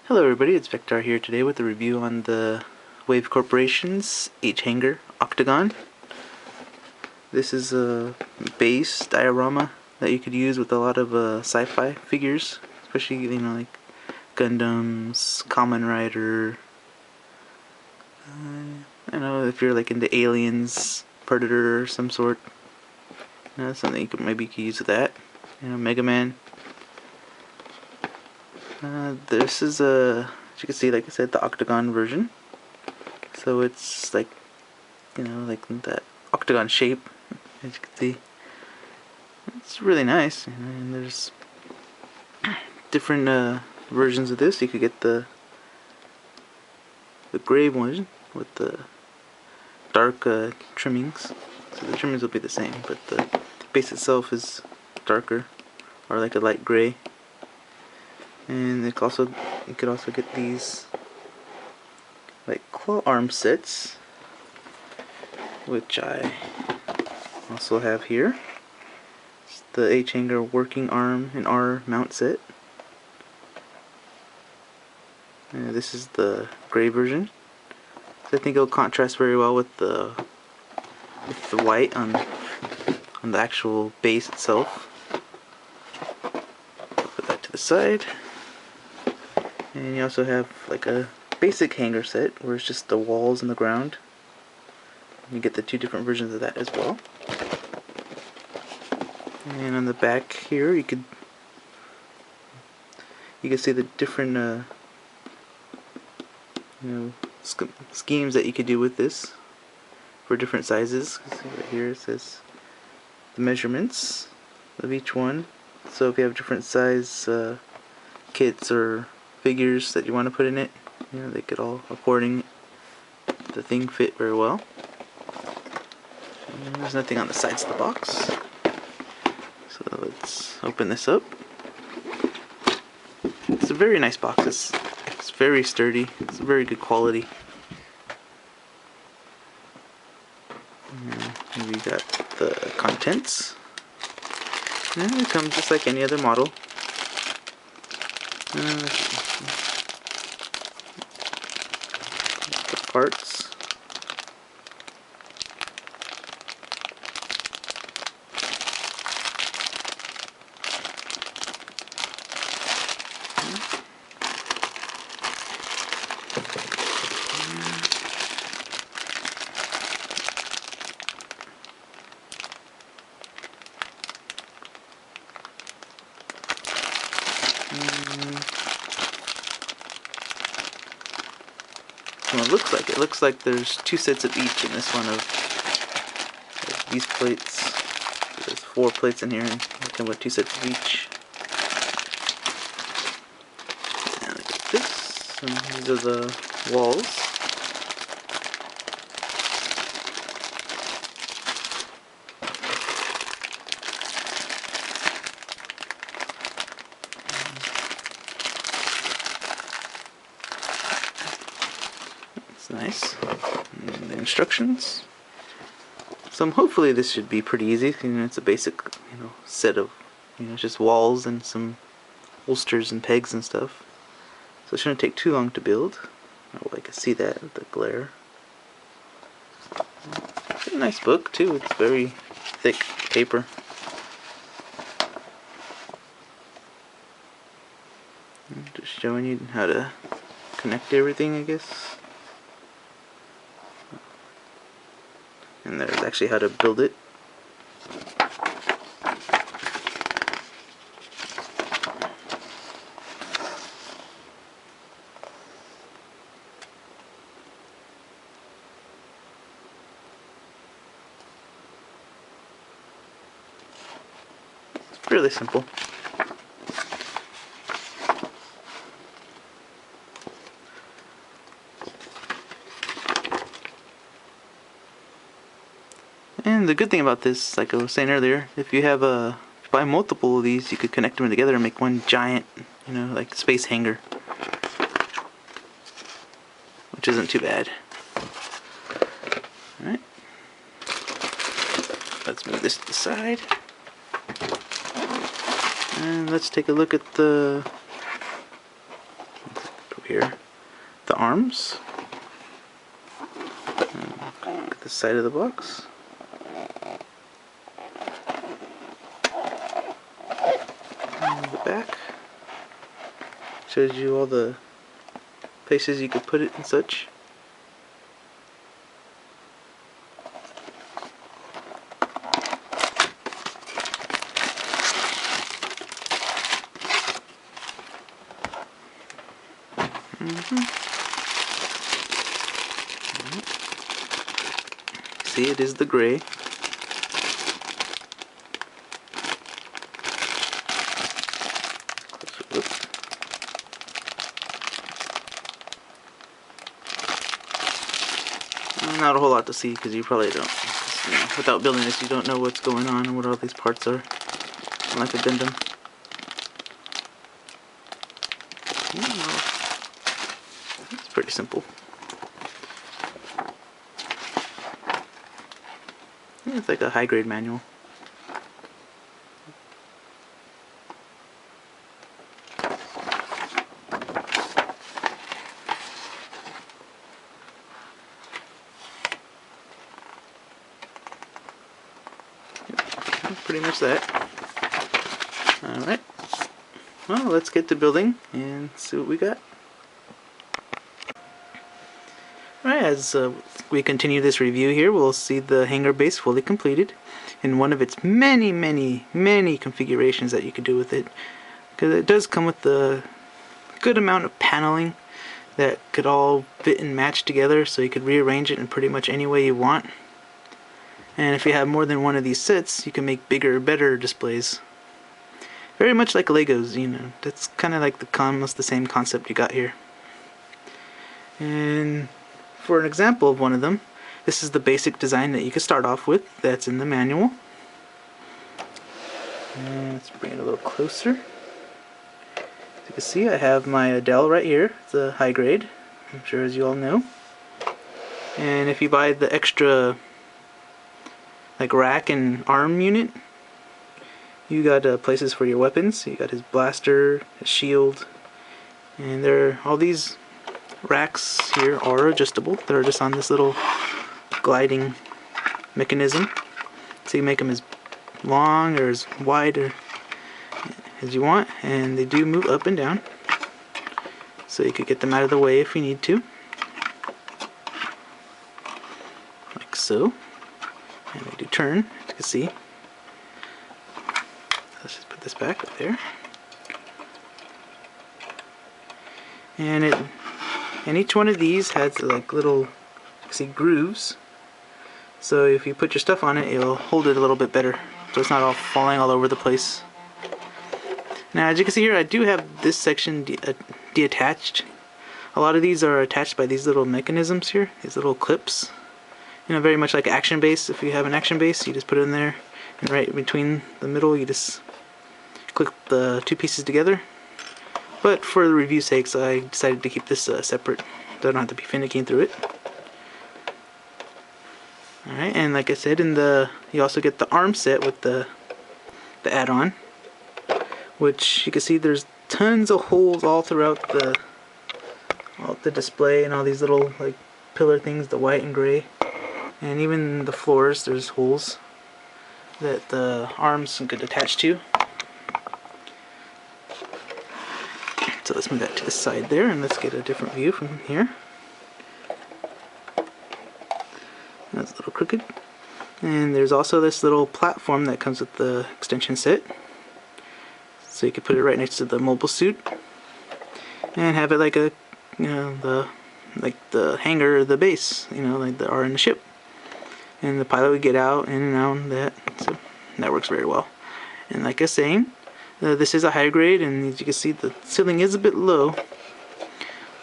Hello everybody, it's Vector here today with a review on the Wave Corporation's Hangar Octagon. This is a base diorama that you could use with a lot of sci-fi figures, especially like Gundams, Kamen Rider. I don't know if you're like into Aliens, Predator or some sort. Something you could maybe use with that. Mega Man. This is as you can see, like I said, the Octagon version. So it's like, like that octagon shape, as you can see. It's really nice, and there's different versions of this. You could get the gray one with the dark trimmings. So the trimmings will be the same, but the base itself is darker, or like a light gray. And you could also get these like claw arm sets, which I also have here. It's the Hangar working arm and R mount set. This is the gray version. So I think it'll contrast very well with the white on the actual base itself. Put that to the side. And you also have like a basic hangar set where it's just the walls and the ground. You get the two different versions of that as well. And on the back here you can see the different schemes that you could do with this for different sizes. See right here it says the measurements of each one. So if you have different size kits or figures that you want to put in it, they could all, according the thing, fit very well. And there's nothing on the sides of the box, so let's open this up. It's a very nice box. It's very sturdy. It's very good quality. And we got the contents, and it comes just like any other model. The parts. It looks like there's two sets of each in this one of these plates. There's 4 plates in here, and they come with 2 sets of each. And look at this, and these are the walls. Nice. And the instructions. So hopefully this should be pretty easy. It's a basic, set of, just walls and some holsters and pegs and stuff. So it shouldn't take too long to build. Oh, I can see that with the glare. It's a nice book too. It's very thick paper. Just showing you how to connect everything, I guess. And there's actually how to build it. It's really simple. And the good thing about this, like I was saying earlier, if you buy multiple of these, you could connect them together and make one giant, like space hangar, which isn't too bad. Alright, let's move this to the side, and let's take a look at the have here the arms. At the side of the box. And the back shows you all the places you could put it and such. See, it is the gray. Not a whole lot to see because you probably don't. You know, without building this, you don't know what's going on and what all these parts are. Unless I've been them. It's pretty simple. Yeah, it's like a high-grade manual. Pretty much that. Alright. Well, let's get to building and see what we got. Alright, as we continue this review here, we'll see the hangar base fully completed in one of its many configurations that you could do with it. Because it does come with a good amount of paneling that could all fit and match together, so you could rearrange it in pretty much any way you want. And if you have more than one of these sets, you can make bigger, better displays. Very much like Legos, you know. That's kind of like almost the same concept you got here. And for an example of one of them, this is the basic design that you can start off with. That's in the manual. And let's bring it a little closer. As you can see, I have my Adele right here. It's a high grade, I'm sure as you all know. And if you buy the extra like rack and arm unit, you got places for your weapons. You got his blaster, his shield, and all these racks here are adjustable. They're just on this little gliding mechanism, so you make them as long or as wide or as you want, and they do move up and down, so you could get them out of the way if you need to, like so. And they do turn, as you can see. Let's just put this back up there. And each one of these has like little, see, grooves. So if you put your stuff on it, it'll hold it a little bit better, so it's not all falling all over the place. Now, as you can see here, I do have this section detached. A lot of these are attached by these little mechanisms here, these little clips. You know, very much like action base. If you have an action base, you just put it in there, and right between the middle, you just click the two pieces together. But for the review sakes, I decided to keep this separate, so I don't have to be finicking through it. Alright, and like I said, you also get the arm set with the add-on, which you can see there's tons of holes all throughout the display, and all these little like pillar things, the white and gray. And even the floors, there's holes that the arms could attach to. So let's move that to the side there, and let's get a different view from here. That's a little crooked. And there's also this little platform that comes with the extension set. So you can put it right next to the mobile suit and have it like a, you know, the hangar or the base, you know, like are in the ship. And the pilot would get out in and out and that, so that works very well. And like I was saying, this is a high grade, and as you can see, the ceiling is a bit low,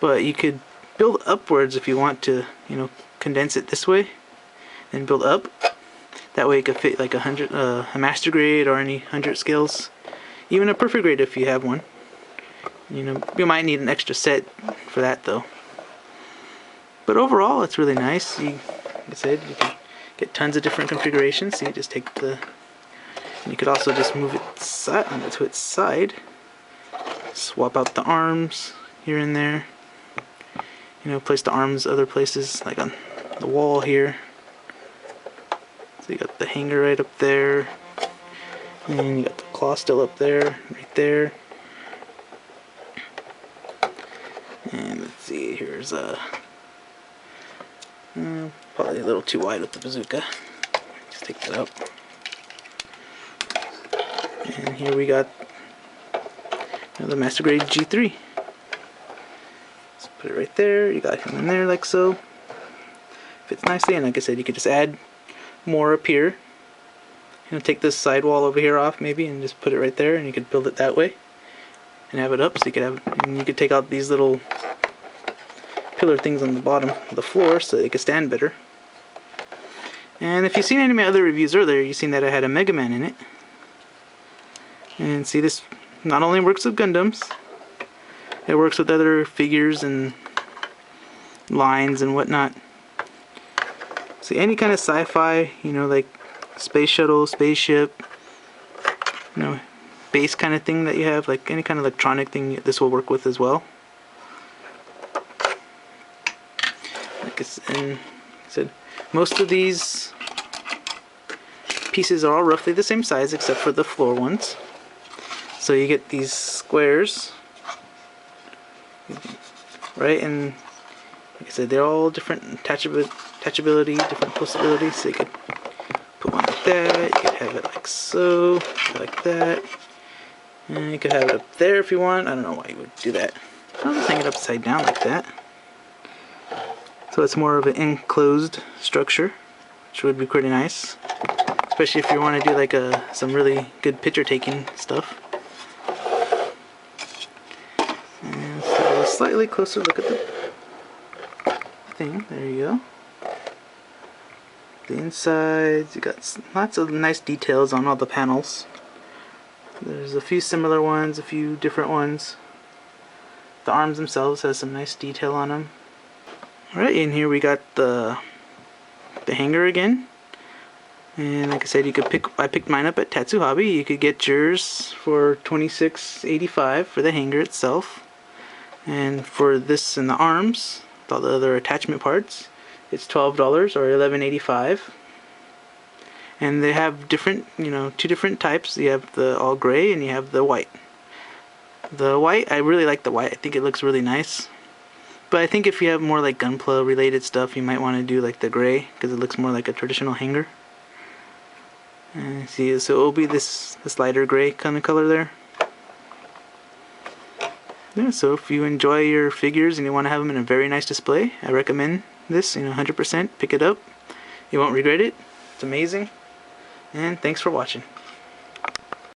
but you could build upwards if you want to, you know, condense it this way and build up. That way it could fit like a master grade or any 100 scales, even a perfect grade if you have one. You know, you might need an extra set for that though. But overall, it's really nice. Like I said, you can get tons of different configurations. So you just take and you could also just move it to its side, swap out the arms here and there, you know, place the arms other places, like on the wall here. So you got the hanger right up there, and you got the claw still up there, right there. And let's see, here's probably a little too wide with the bazooka. Just take that out. And here we got the Master Grade G3. Let's put it right there. You got him in there like so. Fits nicely, and like I said, you could just add more up here. You know, take this sidewall over here off maybe, and just put it right there, and you could build it that way, and have it up. So you could have, and you could take out these little pillar things on the bottom of the floor so they could stand better. And if you've seen any of my other reviews earlier, you've seen that I had a Mega Man in it. And see, this not only works with Gundams, it works with other figures and lines and whatnot. See, any kind of sci-fi, you know, like space shuttle, spaceship, you know, base kind of thing that you have, like any kind of electronic thing, this will work with as well. Like I said, most of these pieces are all roughly the same size except for the floor ones. So you get these squares, right? And like I said, they're all different attachability, different possibilities. So you could put one like that, you could have it like so, like that, and you could have it up there if you want. I don't know why you would do that. I'll just hang it upside down like that. So it's more of an enclosed structure, which would be pretty nice, especially if you want to do like some really good picture taking stuff. And so a slightly closer look at the thing. There you go. The insides, you got lots of nice details on all the panels. There's a few similar ones, a few different ones. The arms themselves has some nice detail on them. Alright, in here we got the hanger again. And like I said, you could I picked mine up at Tatsu Hobby. You could get yours for $26.85 for the hanger itself. And for this and the arms, with all the other attachment parts, it's $12 or $11.85. And they have different, you know, two different types. You have the all gray and you have the white. The white, I really like the white. I think it looks really nice. But I think if you have more like Gunpla related stuff, you might want to do like the gray, because it looks more like a traditional hanger. And see, so it will be this lighter gray kind of color there. Yeah, so if you enjoy your figures and you want to have them in a very nice display, I recommend this, you know, 100%. Pick it up. You won't regret it. It's amazing. And thanks for watching.